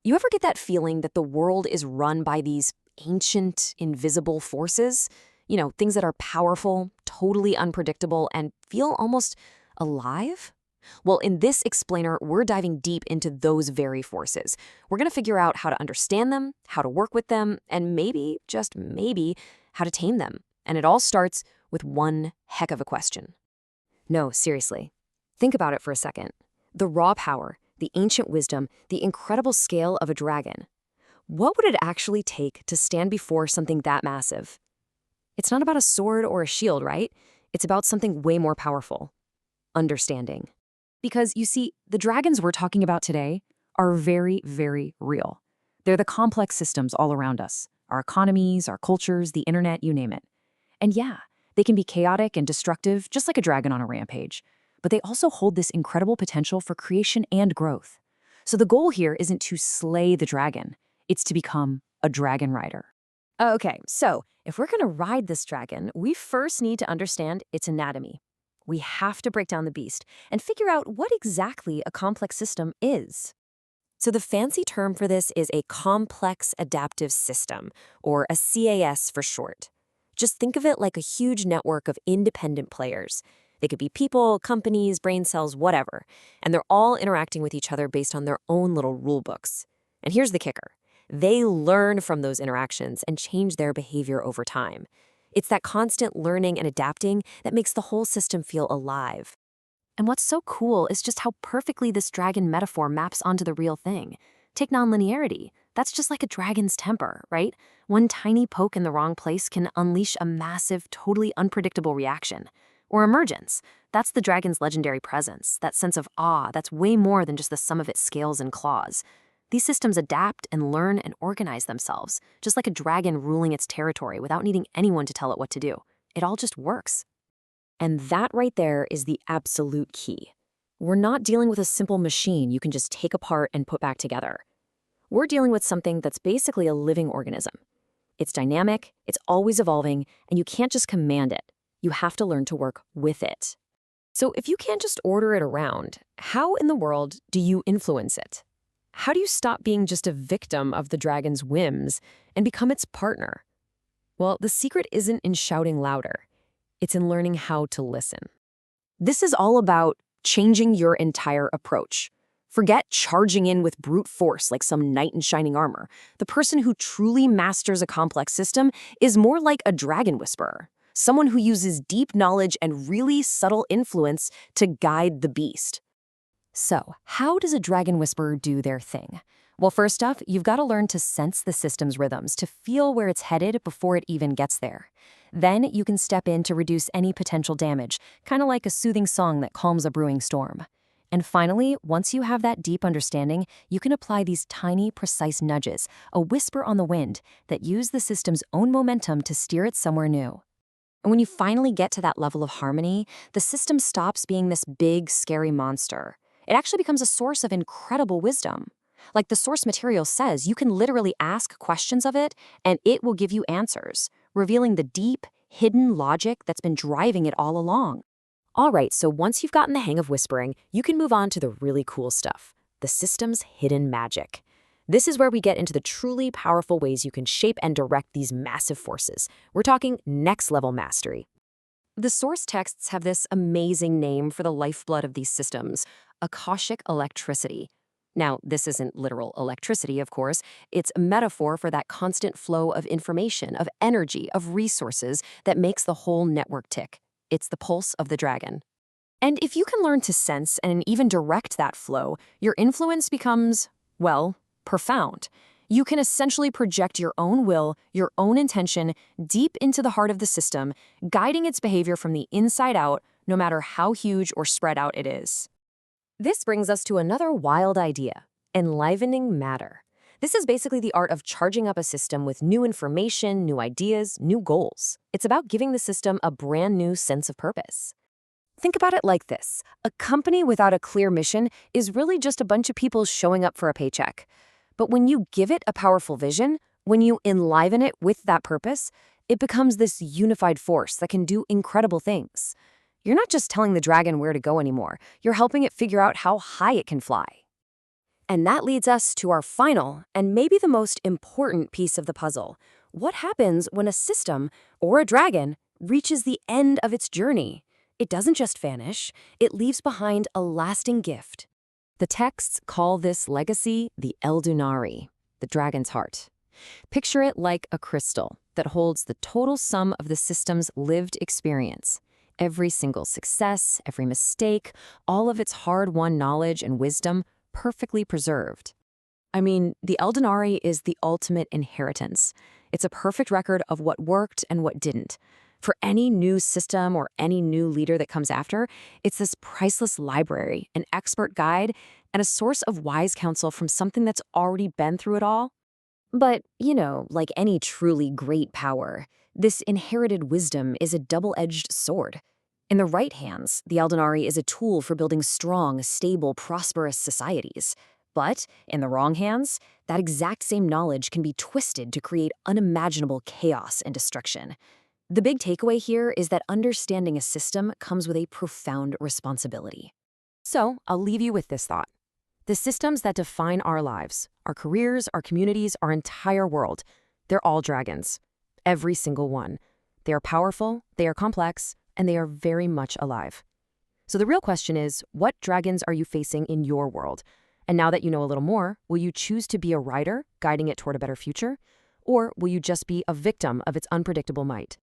You ever get that feeling that the world is run by these ancient, invisible forces? Things that are powerful, totally unpredictable, and feel almost alive? Well, in this explainer, we're diving deep into those very forces. We're going to figure out how to understand them, how to work with them, and maybe, just maybe, how to tame them. And it all starts with one heck of a question. No, seriously. Think about it for a second. The raw power, the ancient wisdom, the incredible scale of a dragon. What would it actually take to stand before something that massive? It's not about a sword or a shield, right? It's about something way more powerful. Understanding. Because, you see, the dragons we're talking about today are very, very real. They're the complex systems all around us. Our economies, our cultures, the internet, you name it. And yeah, they can be chaotic and destructive, just like a dragon on a rampage. But they also hold this incredible potential for creation and growth. So the goal here isn't to slay the dragon. It's to become a dragon rider. Okay, so if we're going to ride this dragon, we first need to understand its anatomy. We have to break down the beast and figure out what exactly a complex system is. So the fancy term for this is a complex adaptive system, or a CAS for short. Just think of it like a huge network of independent players. They could be people, companies, brain cells, whatever, and they're all interacting with each other based on their own little rule books. And here's the kicker. They learn from those interactions and change their behavior over time. It's that constant learning and adapting that makes the whole system feel alive. And what's so cool is just how perfectly this dragon metaphor maps onto the real thing. Take nonlinearity. That's just like a dragon's temper, right? One tiny poke in the wrong place can unleash a massive, totally unpredictable reaction. Or emergence. That's the dragon's legendary presence, that sense of awe that's way more than just the sum of its scales and claws. These systems adapt and learn and organize themselves, just like a dragon ruling its territory without needing anyone to tell it what to do. It all just works. And that right there is the absolute key. We're not dealing with a simple machine you can just take apart and put back together. We're dealing with something that's basically a living organism. It's dynamic, it's always evolving, and you can't just command it. You have to learn to work with it. So if you can't just order it around, how in the world do you influence it? How do you stop being just a victim of the dragon's whims and become its partner? Well, the secret isn't in shouting louder. It's in learning how to listen. This is all about changing your entire approach. Forget charging in with brute force like some knight in shining armor. The person who truly masters a complex system is more like a dragon whisperer, someone who uses deep knowledge and really subtle influence to guide the beast. So, how does a dragon whisperer do their thing? Well, first off, you've got to learn to sense the system's rhythms, to feel where it's headed before it even gets there. Then you can step in to reduce any potential damage, kind of like a soothing song that calms a brewing storm. And finally, once you have that deep understanding, you can apply these tiny, precise nudges, a whisper on the wind, that use the system's own momentum to steer it somewhere new. And when you finally get to that level of harmony, the system stops being this big, scary monster. It actually becomes a source of incredible wisdom. Like the source material says, you can literally ask questions of it, and it will give you answers, revealing the deep, hidden logic that's been driving it all along. All right, so once you've gotten the hang of whispering, you can move on to the really cool stuff, the system's hidden magic. This is where we get into the truly powerful ways you can shape and direct these massive forces. We're talking next-level mastery. The source texts have this amazing name for the lifeblood of these systems, Akashic electricity. Now, this isn't literal electricity, of course. It's a metaphor for that constant flow of information, of energy, of resources that makes the whole network tick. It's the pulse of the dragon. And if you can learn to sense and even direct that flow, your influence becomes, well, profound. You can essentially project your own will, your own intention, deep into the heart of the system, guiding its behavior from the inside out, no matter how huge or spread out it is. This brings us to another wild idea, enlivening matter. This is basically the art of charging up a system with new information, new ideas, new goals. It's about giving the system a brand new sense of purpose. Think about it like this. A company without a clear mission is really just a bunch of people showing up for a paycheck. But when you give it a powerful vision, when you enliven it with that purpose, it becomes this unified force that can do incredible things. You're not just telling the dragon where to go anymore. You're helping it figure out how high it can fly. And that leads us to our final and maybe the most important piece of the puzzle. What happens when a system, or a dragon, reaches the end of its journey? It doesn't just vanish, it leaves behind a lasting gift. The texts call this legacy the Eldunari, the dragon's heart. Picture it like a crystal that holds the total sum of the system's lived experience. Every single success, every mistake, all of its hard-won knowledge and wisdom perfectly preserved. I mean, the Eldunari is the ultimate inheritance. It's a perfect record of what worked and what didn't. For any new system or any new leader that comes after, it's this priceless library, an expert guide, and a source of wise counsel from something that's already been through it all. But, like any truly great power, this inherited wisdom is a double-edged sword. In the right hands, the Eldunari is a tool for building strong, stable, prosperous societies. But in the wrong hands, that exact same knowledge can be twisted to create unimaginable chaos and destruction. The big takeaway here is that understanding a system comes with a profound responsibility. So, I'll leave you with this thought. The systems that define our lives, our careers, our communities, our entire world, they're all dragons. Every single one. They are powerful, they are complex, and they are very much alive. So the real question is, what dragons are you facing in your world? And now that you know a little more, will you choose to be a rider, guiding it toward a better future? Or will you just be a victim of its unpredictable might?